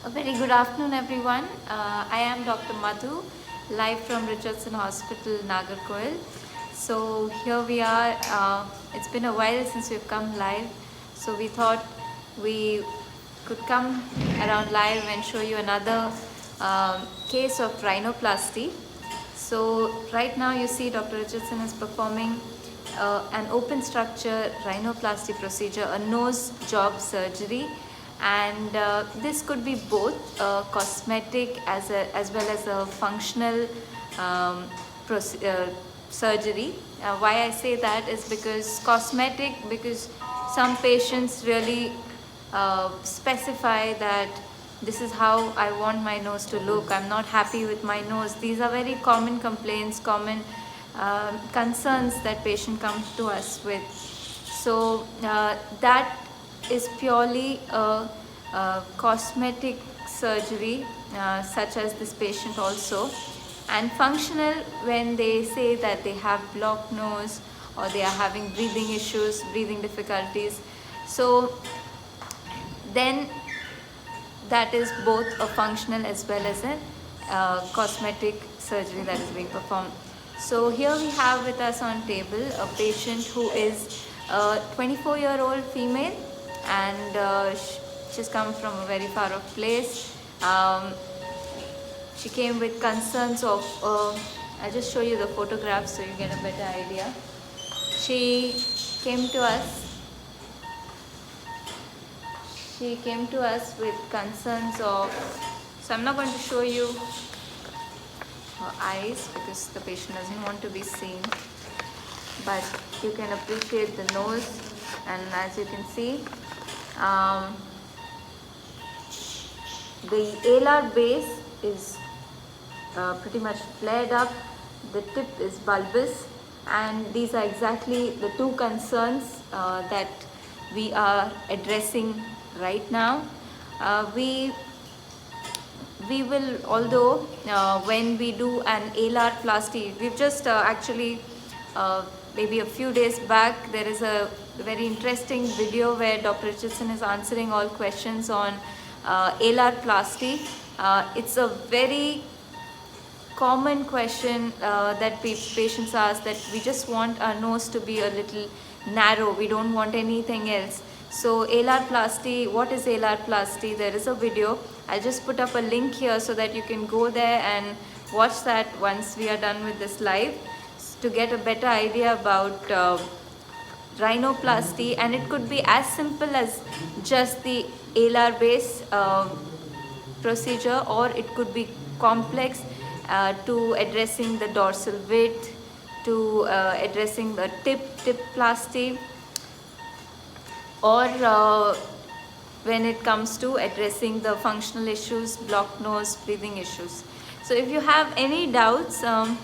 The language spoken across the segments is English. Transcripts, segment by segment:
A very good afternoon, everyone. I am Dr. Madhu, live from Richardson Hospital, Nagercoil. So here we are. It's been a while since we've come live, so we thought we could come around live and show you another case of rhinoplasty. So right now you see Dr. Richardson is performing an open structure rhinoplasty procedure, a nose job surgery, and this could be both cosmetic as well as a functional surgery. Why I say that is because cosmetic, because some patients really specify that this is how I want my nose to look, I'm not happy with my nose. These are very common complaints, common concerns that patient comes to us with. So that is purely a cosmetic surgery, such as this patient also. And functional, when they say that they have blocked nose or they are having breathing issues, breathing difficulties, so then that is both a functional as well as a cosmetic surgery that is being performed. So here we have with us on table a patient who is a 24-year-old female, and she's come from a very far off place. She came with concerns of, I'll just show you the photographs so you get a better idea. She came to us with concerns of, so I'm not going to show you her eyes because the patient doesn't want to be seen, but you can appreciate the nose, and as you can see, the alar base is pretty much flared up, the tip is bulbous, and these are exactly the two concerns that we are addressing right now. We will, although when we do an alar plasty, we've just actually maybe a few days back, there is a very interesting video where Dr. Richardson is answering all questions on alar plasty. It's a very common question that patients ask, that we just want our nose to be a little narrow, we don't want anything else. So alar plasty, what is alar plasty? There is a video. I'll just put up a link here so that you can go there and watch that once we are done with this live, to get a better idea about rhinoplasty. And it could be as simple as just the alar base procedure, or it could be complex to addressing the dorsal width, to addressing the tip plasty, or when it comes to addressing the functional issues, blocked nose, breathing issues. So if you have any doubts, I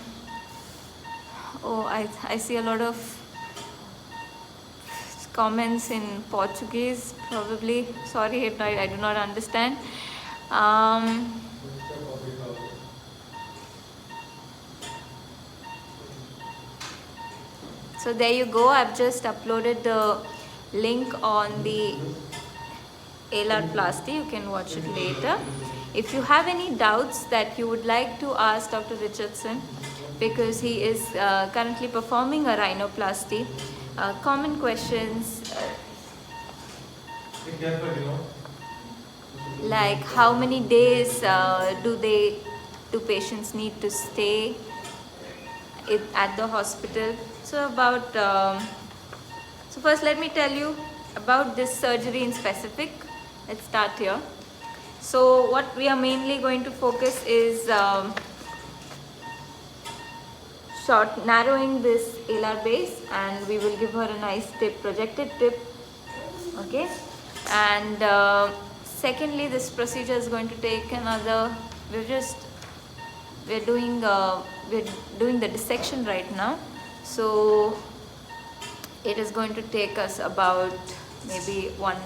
see a lot of comments in Portuguese, probably. Sorry if I do not understand. So there you go. I've just uploaded the link on the alar plasty. You can watch it later. If you have any doubts that you would like to ask Dr. Richardson, because he is currently performing a rhinoplasty, common questions like how many days do patients need to stay at the hospital. So so first let me tell you about this surgery in specific. Let's start here. So what we are mainly going to focus is narrowing this alar base, and we will give her a nice tip, projected tip. Okay, and secondly, this procedure is going to take another, we're doing the dissection right now, so it is going to take us about maybe one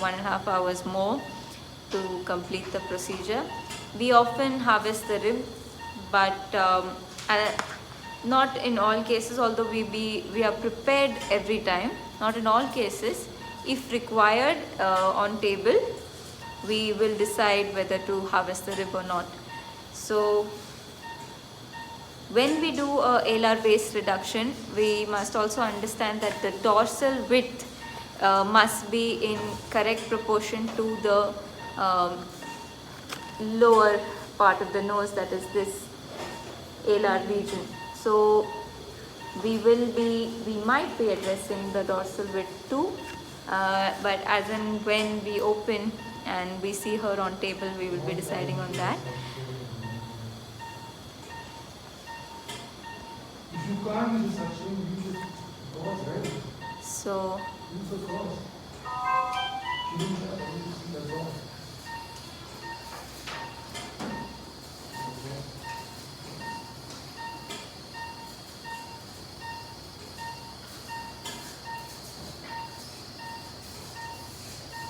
and a half hours more to complete the procedure. We often harvest the rib, but not in all cases, although we are prepared every time, not in all cases. if required on table, we will decide whether to harvest the rib or not. So when we do a alar base reduction, we must also understand that the dorsal width must be in correct proportion to the lower part of the nose, that is this alar region. So we might be addressing the dorsal width too, but as and when we open and we see her on table, we will be deciding on that. If you can't use suction, use gauze, right? So Use the gauze. You don't have to see the gauze.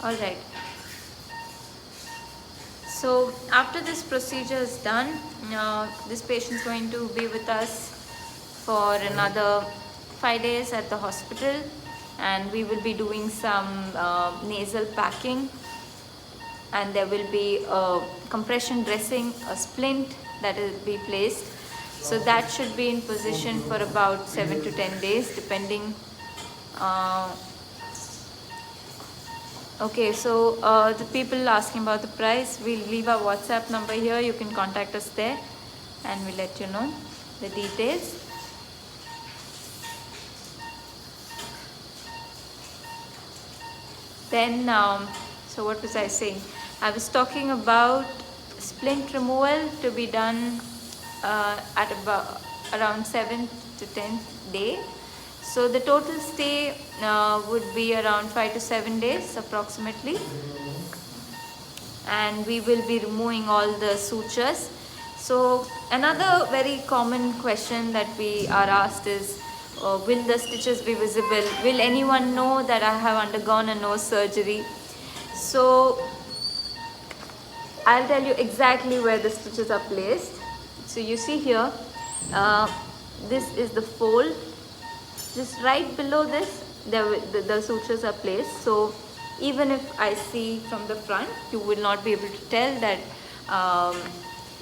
all right. So after this procedure is done, this patient is going to be with us for another 5 days at the hospital, and we will be doing some nasal packing, and there will be a compression dressing, a splint that will be placed. So that should be in position for about 7 to 10 days depending. Okay, so the people asking about the price, we'll leave our WhatsApp number here. You can contact us there and we'll let you know the details. Then, so what was I saying? I was talking about splint removal to be done at about around 7th to 10th day. So the total stay would be around 5 to 7 days approximately, and we will be removing all the sutures. So another very common question that we are asked is, will the stitches be visible? Will anyone know that I have undergone a nose surgery? So I'll tell you exactly where the stitches are placed. So you see here, this is the fold. Just right below this, the sutures are placed. So even if I see from the front, you will not be able to tell that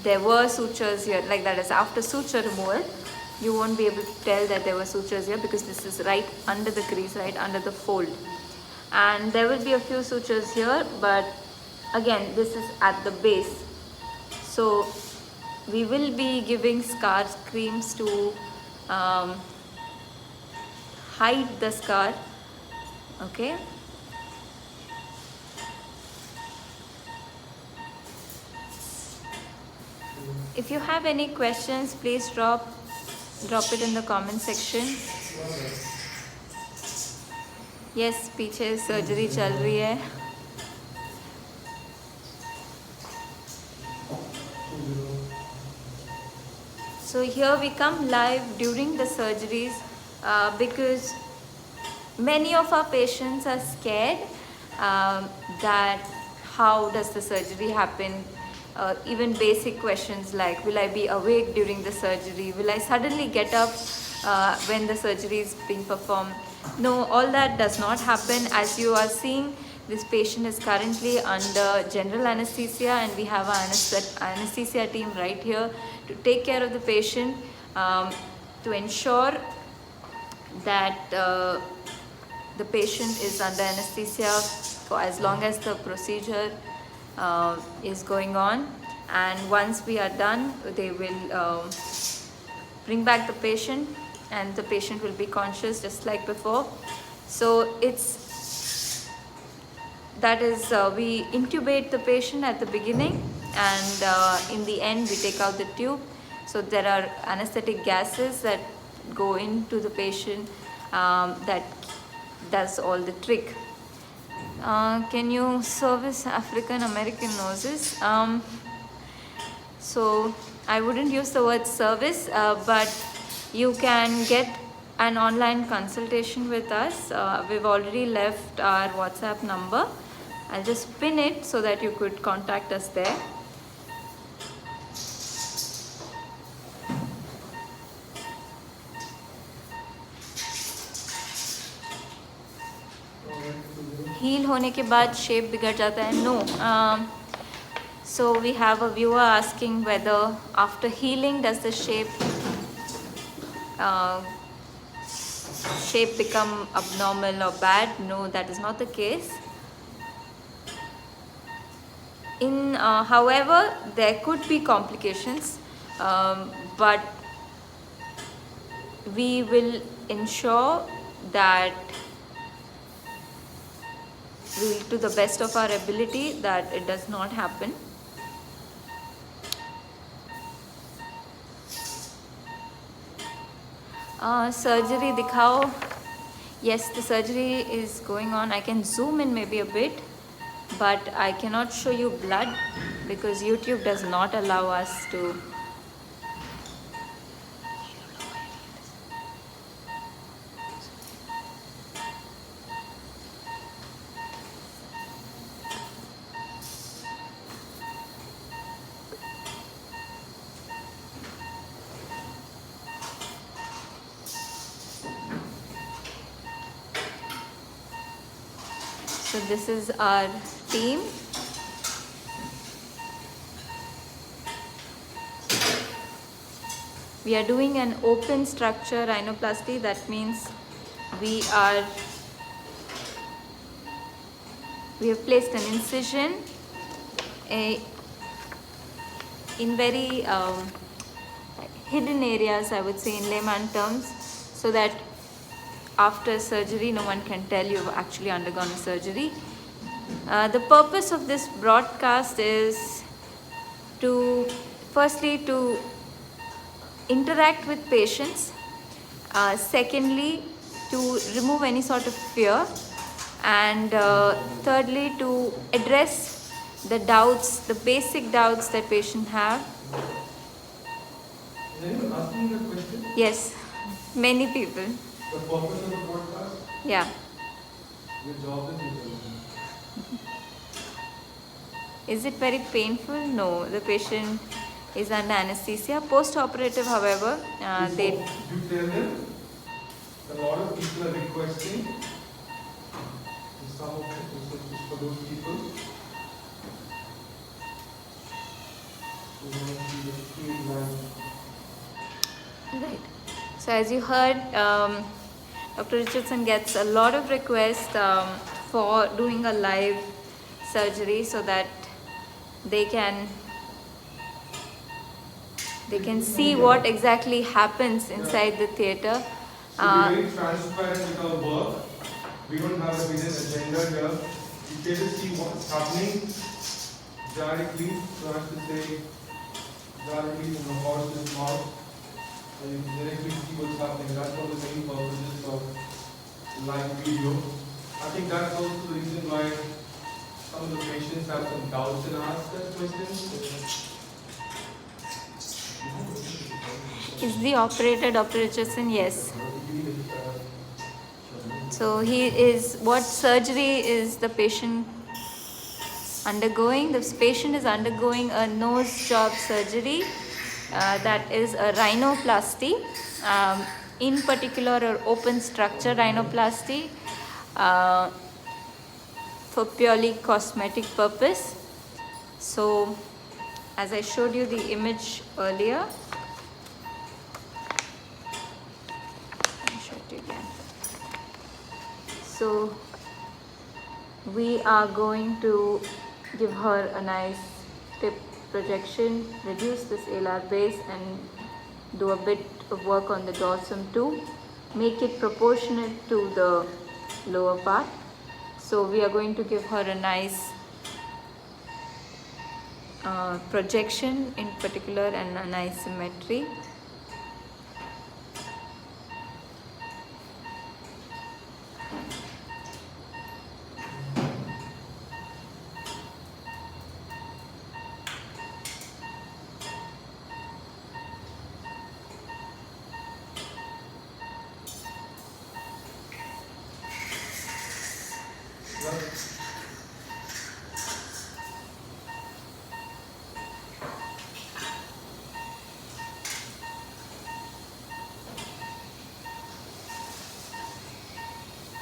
there were sutures here, like that is after suture removal. You won't be able to tell that there were sutures here because this is right under the crease, right under the fold. And there will be a few sutures here, but again, this is at the base. So we will be giving scar creams to hide the scar. Okay. If you have any questions, please drop it in the comment section. Yes, पीछे surgery चल रही है. So here we come live during the surgeries because many of our patients are scared that how does the surgery happen. Even basic questions like, will I be awake during the surgery? Will I suddenly get up when the surgery is being performed? No, all that does not happen. As you are seeing, this patient is currently under general anesthesia, and we have our anesthesia team right here to take care of the patient, to ensure that the patient is under anesthesia for as long as the procedure is going on. And once we are done, they will bring back the patient, and the patient will be conscious just like before. So we intubate the patient at the beginning, and in the end we take out the tube. So there are anesthetic gases that go into the patient that does all the trick. Can you service African American noses? So I wouldn't use the word service, but you can get an online consultation with us. We've already left our WhatsApp number. I'll just pin it so that you could contact us there. होने के बाद shape बिगड़ जाता है? No. So we have a viewer asking whether after healing does the shape become abnormal or bad? No, that is not the case. However, there could be complications, but we will ensure that to the best of our ability that it does not happen. Surgery दिखाओ. Yes, the surgery is going on. I can zoom in maybe a bit, but I cannot show you blood because YouTube does not allow us to. So this is our team. We are doing an open structure rhinoplasty. That means we have placed an incision in very hidden areas, I would say in layman terms, so that after surgery no one can tell you've actually undergone a surgery. The purpose of this broadcast is firstly to interact with patients, secondly to remove any sort of fear, and thirdly to address the doubts, the basic doubts that patients have. Is anyone asking that question? Yes, many people. The purpose of the podcast? Yeah. Your job is important. Is it very painful? No, the patient is under anesthesia. Post-operative, however, You tell them a lot of people are requesting, some of the resources for those people. We want to see the field line. Right. So as you heard, Dr. Richardson gets a lot of requests for doing a live surgery so that they can see what exactly happens inside the theatre. So we're very transparent with our work. We don't have a hidden agenda here. You get to see what's happening directly, so I have to say, directly from the horse's mouth. And you directly see what's happening. That's one of the main purposes of live video. I think that's also the reason why some of the patients have some doubts and ask us questions. Is the operator Dr. Richardson? Yes. So what surgery is the patient undergoing? The patient is undergoing a nose job surgery, that is a rhinoplasty, in particular an open structure rhinoplasty, for purely cosmetic purpose. So as I showed you the image earlier, so we are going to give her a nice tip projection, reduce this alar base and do a bit of work on the dorsum too, make it proportionate to the lower part. So we are going to give her a nice projection in particular and a nice symmetry.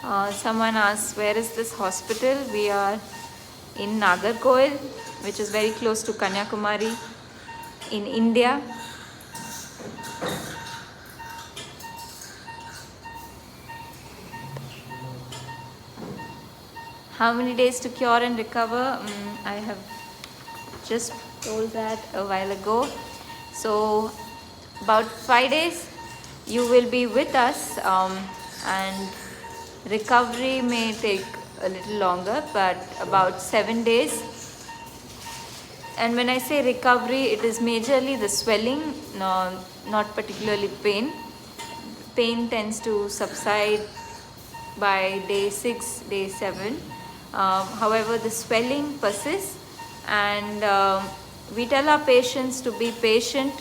Someone asks, where is this hospital? We are in Nagercoil, which is very close to Kanyakumari in India. How many days to cure and recover? I have just told that a while ago. So about 5 days you will be with us, and recovery may take a little longer, but about 7 days. And when I say recovery, it is majorly the swelling, no, not particularly pain. Pain tends to subside by day 6, day 7. However, the swelling persists, and we tell our patients to be patient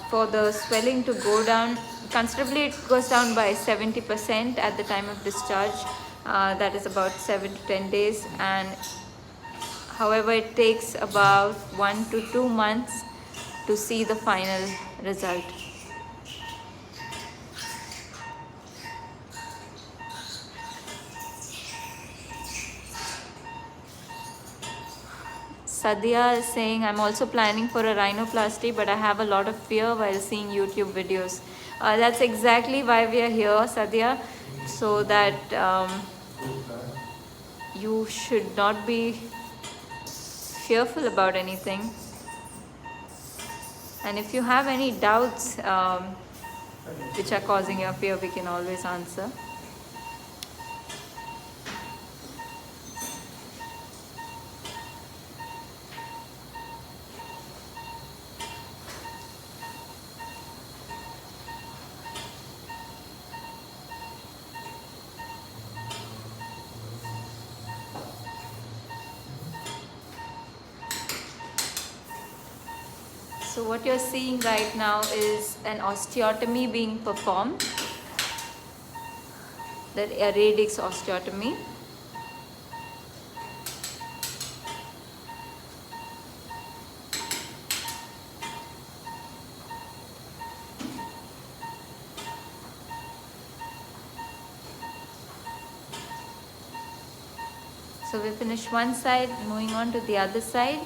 for the swelling to go down considerably. It goes down by 70% at the time of discharge. That is about 7 to 10 days, and however, it takes about 1 to 2 months to see the final result. Sadhya is saying, I'm also planning for a rhinoplasty, but I have a lot of fear while seeing YouTube videos. That's exactly why we are here, Sadhya, so that you should not be fearful about anything. And if you have any doubts which are causing your fear, we can always answer. So what you're seeing right now is an osteotomy being performed, the radix osteotomy. So we finished one side, moving on to the other side.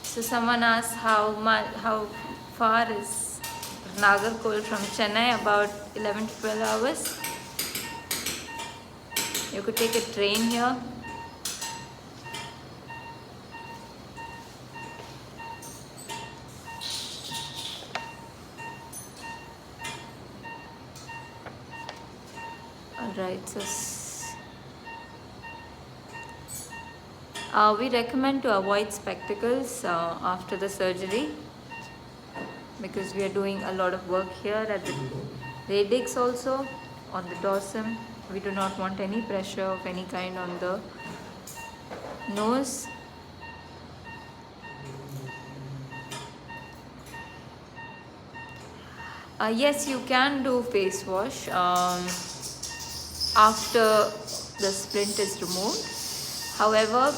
So someone asked how far is Nagercoil from Chennai? About 11 to 12 hours. You could take a train here. Alright, so we recommend to avoid spectacles after the surgery, because we are doing a lot of work here at the radix, also on the dorsum. We do not want any pressure of any kind on the nose. Yes, you can do face wash after the splint is removed. However,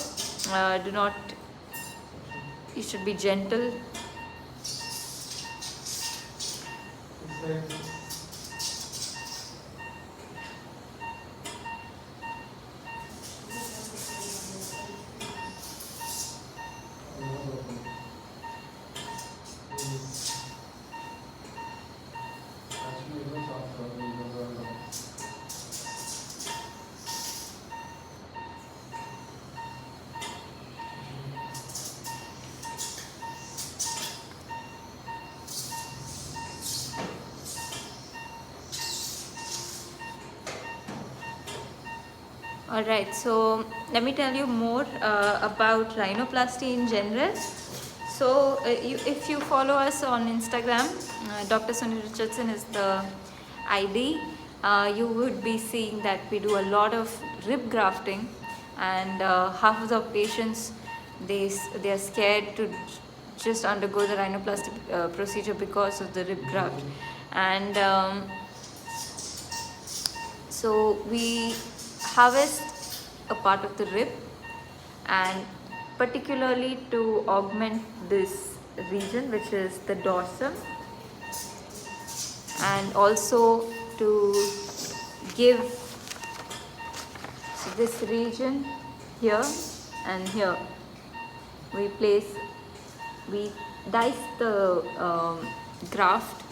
you should be gentle. Alright, so let me tell you more about rhinoplasty in general. So if you follow us on Instagram, Dr. Sunil Richardson is the ID. You would be seeing that we do a lot of rib grafting, and half of the patients, they are scared to just undergo the rhinoplasty procedure because of the rib graft. And so we harvest a part of the rib, and particularly to augment this region, which is the dorsum, and also to give this region here and here. We dice the graft,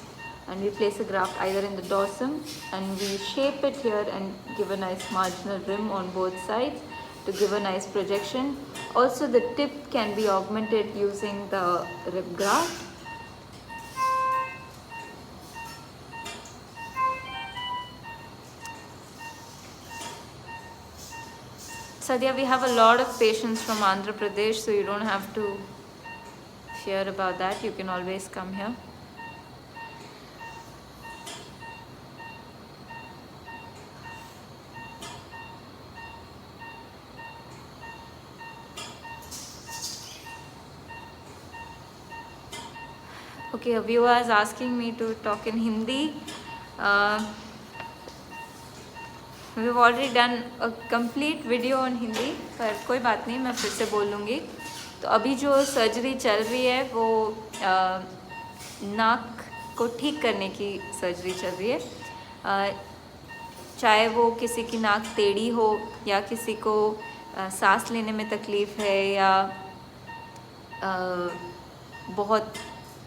and we place a graft either in the dorsum, and we shape it here and give a nice marginal rim on both sides to give a nice projection. Also, the tip can be augmented using the rib graft. Sadhya, we have a lot of patients from Andhra Pradesh, so you don't have to fear about that. You can always come here. Okay, a viewer is asking me to talk in Hindi. We've already done a complete video on Hindi, पर कोई बात नहीं, मैं फिर से बोल लूँगी. तो अभी जो सर्जरी चल रही है वो नाक को ठीक करने की सर्जरी चल रही है. चाहे वो किसी की नाक टेढ़ी हो या किसी को सांस लेने में तकलीफ़ है या बहुत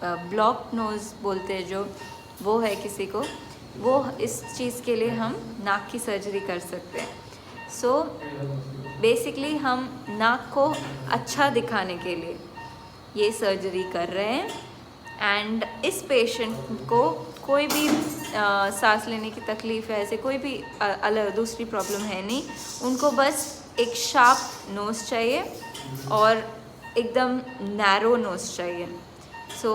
ब्लॉक नोज़ बोलते हैं जो, वो है किसी को, वो इस चीज़ के लिए हम नाक की सर्जरी कर सकते हैं. सो बेसिकली हम नाक को अच्छा दिखाने के लिए ये सर्जरी कर रहे हैं. एंड इस पेशेंट को कोई भी सांस लेने की तकलीफ़ है, ऐसे कोई भी अलग दूसरी प्रॉब्लम है नहीं. उनको बस एक शार्प नोज़ चाहिए और एकदम नैरो नोज़ चाहिए. सो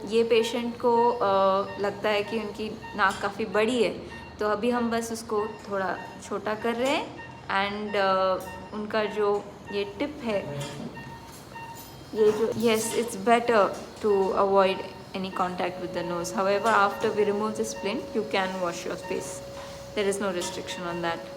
ये पेशेंट को लगता है कि उनकी नाक काफ़ी बड़ी है, तो अभी हम बस उसको थोड़ा छोटा कर रहे हैं. एंड उनका जो ये टिप है, ये जो, yes, it's better to avoid any contact with the nose. However, after we remove the splint, you can wash your face. There is no restriction on that.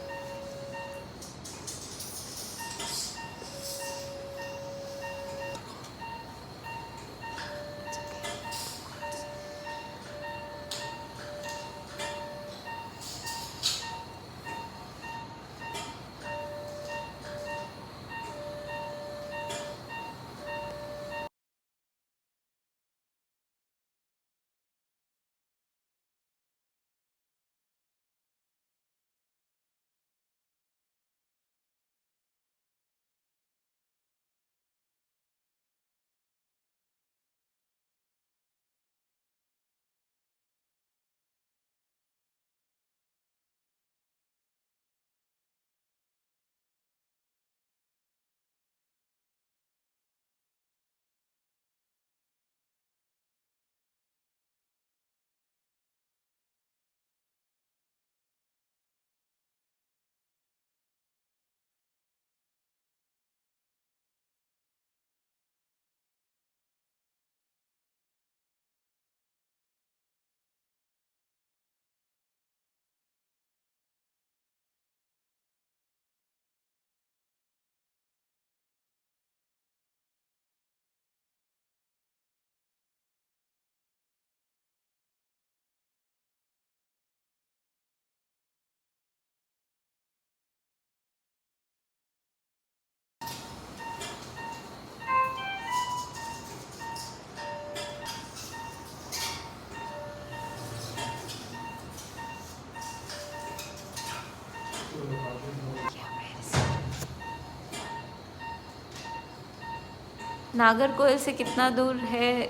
Nagercoil से कितना दूर है?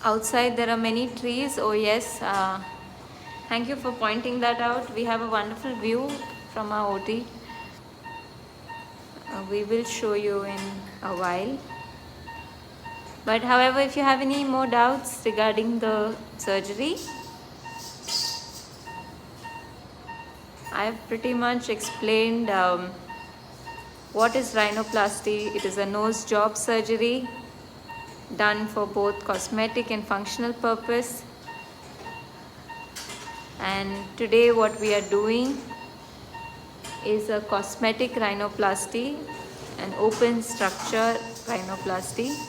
Outside there are many trees. Oh yes, thank you for pointing that out. We have a wonderful view from our OT. We will show you in a while. But however, if you have any more doubts regarding the surgery, I have pretty much explained what is rhinoplasty. It is a nose job surgery done for both cosmetic and functional purpose. And today what we are doing is a cosmetic rhinoplasty, an open structure rhinoplasty.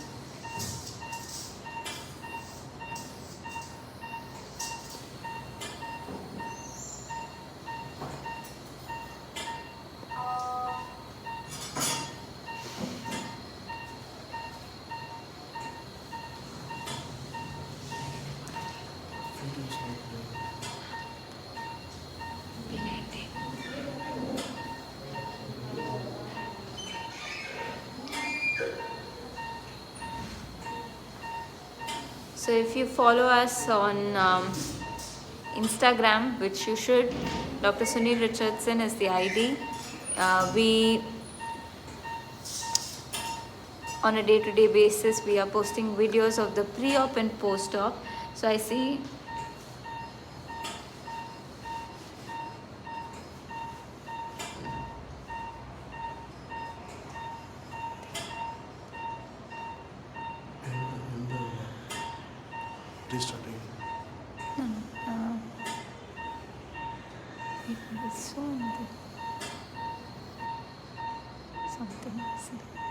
So if you follow us on Instagram, which you should, Dr. Sunil Richardson is the ID. We on a day-to-day basis we are posting videos of the pre-op and post-op. So I see restarting. it was so something.